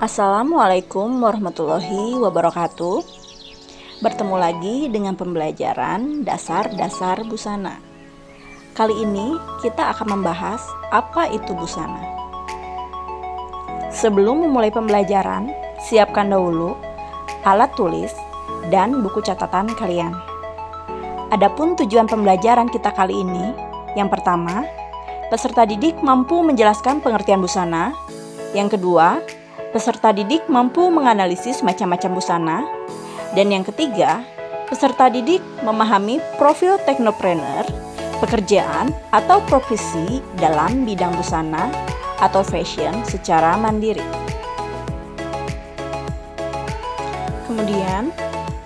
Assalamualaikum warahmatullahi wabarakatuh. Bertemu lagi dengan pembelajaran dasar-dasar busana. Kali ini kita akan membahas apa itu busana. Sebelum memulai pembelajaran, siapkan dahulu alat tulis dan buku catatan kalian. Adapun tujuan pembelajaran kita kali ini, yang pertama, peserta didik mampu menjelaskan pengertian busana. Yang kedua, peserta didik mampu menganalisis macam-macam busana. Dan yang ketiga, peserta didik memahami profil teknopreneur, pekerjaan atau profesi dalam bidang busana atau fashion secara mandiri. Kemudian,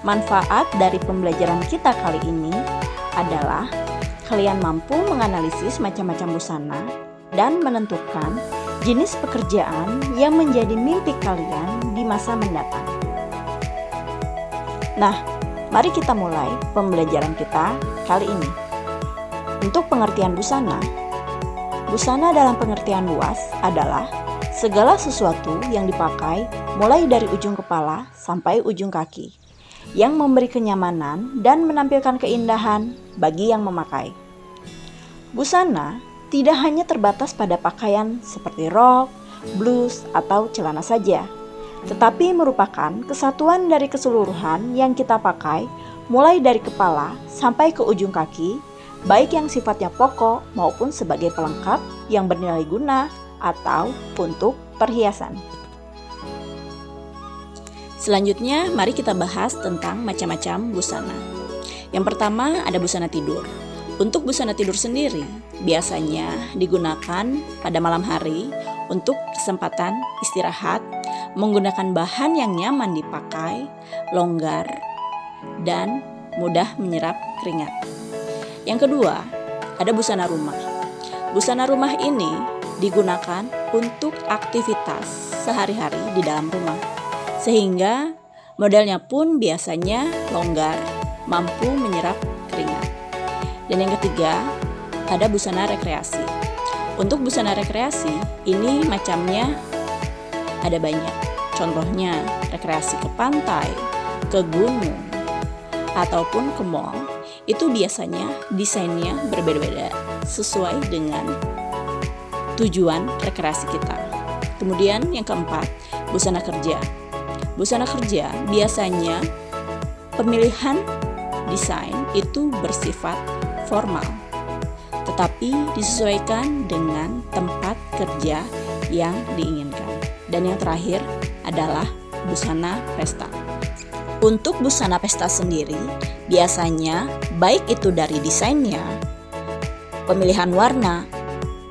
manfaat dari pembelajaran kita kali ini adalah kalian mampu menganalisis macam-macam busana dan menentukan jenis pekerjaan yang menjadi mimpi kalian di masa mendatang. Nah, mari kita mulai pembelajaran kita kali ini. Untuk pengertian busana, busana dalam pengertian luas adalah segala sesuatu yang dipakai mulai dari ujung kepala sampai ujung kaki, yang memberi kenyamanan dan menampilkan keindahan bagi yang memakai. Busana tidak hanya terbatas pada pakaian seperti rok, blus, atau celana saja, tetapi merupakan kesatuan dari keseluruhan yang kita pakai mulai dari kepala sampai ke ujung kaki, baik yang sifatnya pokok maupun sebagai pelengkap yang bernilai guna atau untuk perhiasan. Selanjutnya, mari kita bahas tentang macam-macam busana. Yang pertama, ada busana tidur. Untuk busana tidur sendiri, biasanya digunakan pada malam hari untuk kesempatan istirahat, menggunakan bahan yang nyaman dipakai, longgar, dan mudah menyerap keringat. Yang kedua, ada busana rumah. Busana rumah ini digunakan untuk aktivitas sehari-hari di dalam rumah, sehingga modelnya pun biasanya longgar, mampu menyerap keringat. Dan yang ketiga, ada busana rekreasi. Untuk busana rekreasi, ini macamnya ada banyak. Contohnya, rekreasi ke pantai, ke gunung, ataupun ke mall. Itu biasanya desainnya berbeda-beda sesuai dengan tujuan rekreasi kita. Kemudian yang keempat, busana kerja. Busana kerja biasanya pemilihan desain itu bersifat formal, tetapi disesuaikan dengan tempat kerja yang diinginkan. Dan yang terakhir adalah busana pesta. Untuk busana pesta sendiri, biasanya baik itu dari desainnya, pemilihan warna,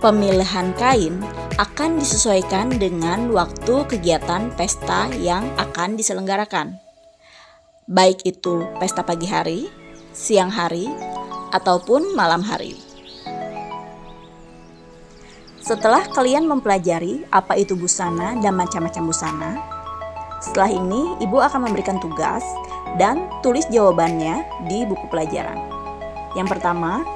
pemilihan kain akan disesuaikan dengan waktu kegiatan pesta yang akan diselenggarakan. Baik itu pesta pagi hari, siang hari, ataupun malam hari. Setelah kalian mempelajari apa itu busana dan macam-macam busana, setelah ini ibu akan memberikan tugas dan tulis jawabannya di buku pelajaran. Yang pertama,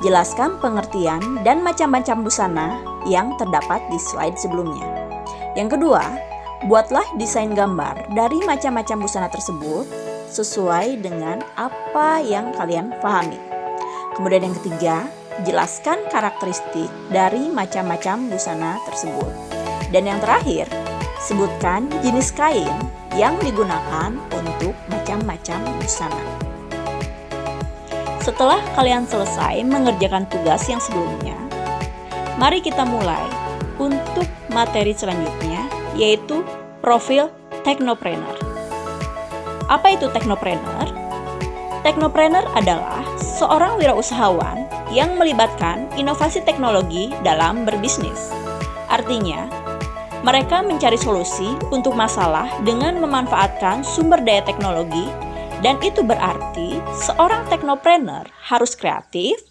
jelaskan pengertian dan macam-macam busana yang terdapat di slide sebelumnya. Yang kedua, buatlah desain gambar dari macam-macam busana tersebut sesuai dengan apa yang kalian pahami. Kemudian yang ketiga, jelaskan karakteristik dari macam-macam busana tersebut. Dan yang terakhir, sebutkan jenis kain yang digunakan untuk macam-macam busana. Setelah kalian selesai mengerjakan tugas yang sebelumnya, mari kita mulai untuk materi selanjutnya, yaitu profil teknopreneur. Apa itu teknopreneur? Teknopreneur adalah seorang wirausahawan yang melibatkan inovasi teknologi dalam berbisnis. Artinya, mereka mencari solusi untuk masalah dengan memanfaatkan sumber daya teknologi, dan itu berarti seorang teknopreneur harus kreatif,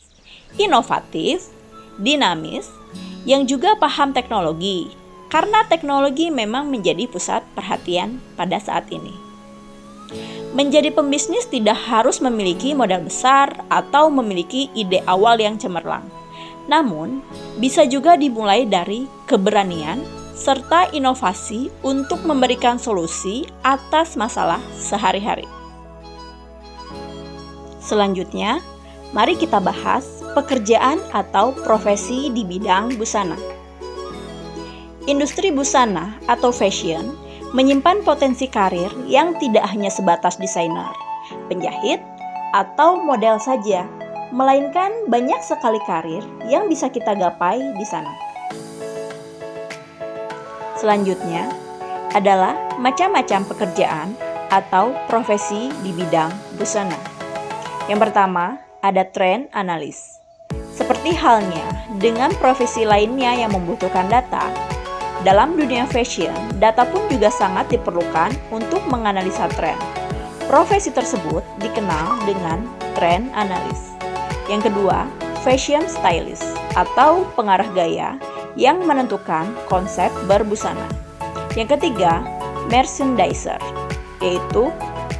inovatif, dinamis, yang juga paham teknologi, karena teknologi memang menjadi pusat perhatian pada saat ini. Menjadi pembisnis tidak harus memiliki modal besar atau memiliki ide awal yang cemerlang. Namun, bisa juga dimulai dari keberanian, serta inovasi untuk memberikan solusi atas masalah sehari-hari. Selanjutnya, mari kita bahas pekerjaan atau profesi di bidang busana. Industri busana atau fashion menyimpan potensi karir yang tidak hanya sebatas desainer, penjahit, atau model saja, melainkan banyak sekali karir yang bisa kita gapai di sana. Selanjutnya adalah macam-macam pekerjaan atau profesi di bidang busana. Yang pertama, ada trend analis. Seperti halnya dengan profesi lainnya yang membutuhkan data, dalam dunia fashion, data pun juga sangat diperlukan untuk menganalisa tren. Profesi tersebut dikenal dengan trend analis. Yang kedua, fashion stylist atau pengarah gaya yang menentukan konsep berbusana. Yang ketiga, merchandiser, yaitu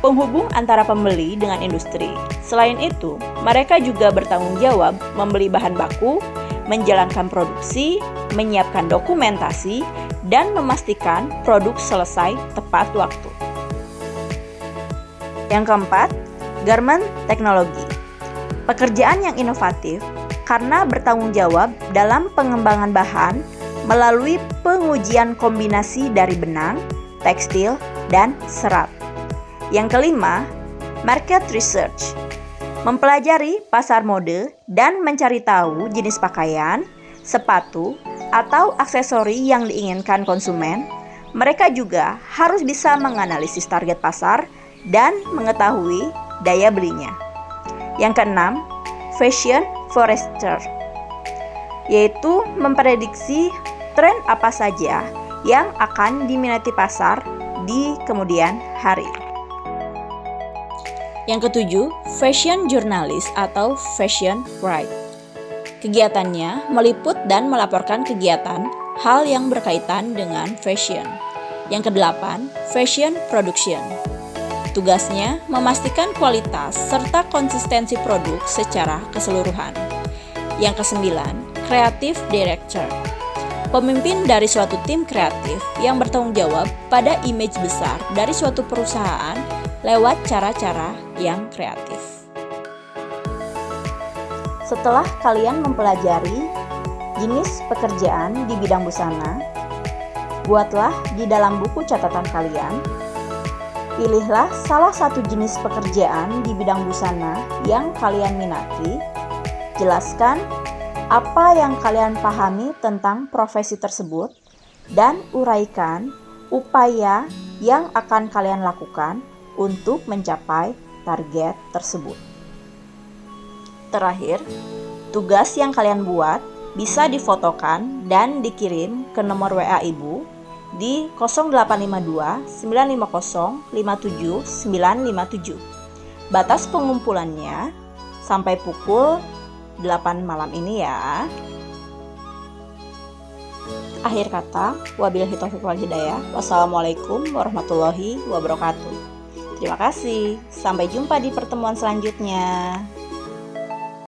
penghubung antara pembeli dengan industri. Selain itu, mereka juga bertanggung jawab membeli bahan baku, menjalankan produksi, menyiapkan dokumentasi, dan memastikan produk selesai tepat waktu. Yang keempat, garment teknologi. Pekerjaan yang inovatif karena bertanggung jawab dalam pengembangan bahan melalui pengujian kombinasi dari benang, tekstil, dan serat. Yang kelima, market research. Mempelajari pasar mode dan mencari tahu jenis pakaian, sepatu, atau aksesori yang diinginkan konsumen. Mereka juga harus bisa menganalisis target pasar dan mengetahui daya belinya. Yang keenam, fashion forecaster, yaitu memprediksi tren apa saja yang akan diminati pasar di kemudian hari. Yang ketujuh, fashion journalist atau fashion writer. Kegiatannya meliput dan melaporkan kegiatan hal yang berkaitan dengan fashion. Yang kedelapan, fashion production. Tugasnya memastikan kualitas serta konsistensi produk secara keseluruhan. Yang kesembilan, creative director. Pemimpin dari suatu tim kreatif yang bertanggung jawab pada image besar dari suatu perusahaan lewat cara-cara yang kreatif. Setelah kalian mempelajari jenis pekerjaan di bidang busana, buatlah di dalam buku catatan kalian, pilihlah salah satu jenis pekerjaan di bidang busana yang kalian minati, jelaskan apa yang kalian pahami tentang profesi tersebut, dan uraikan upaya yang akan kalian lakukan untuk mencapai target tersebut. Terakhir, tugas yang kalian buat bisa difotokan dan dikirim ke nomor WA Ibu di 0852 950 57 957. Batas pengumpulannya sampai pukul 8 malam ini ya. Akhir kata, wabillahi taufiq wal hidayah. Wassalamualaikum warahmatullahi wabarakatuh. Terima kasih. Sampai jumpa di pertemuan selanjutnya.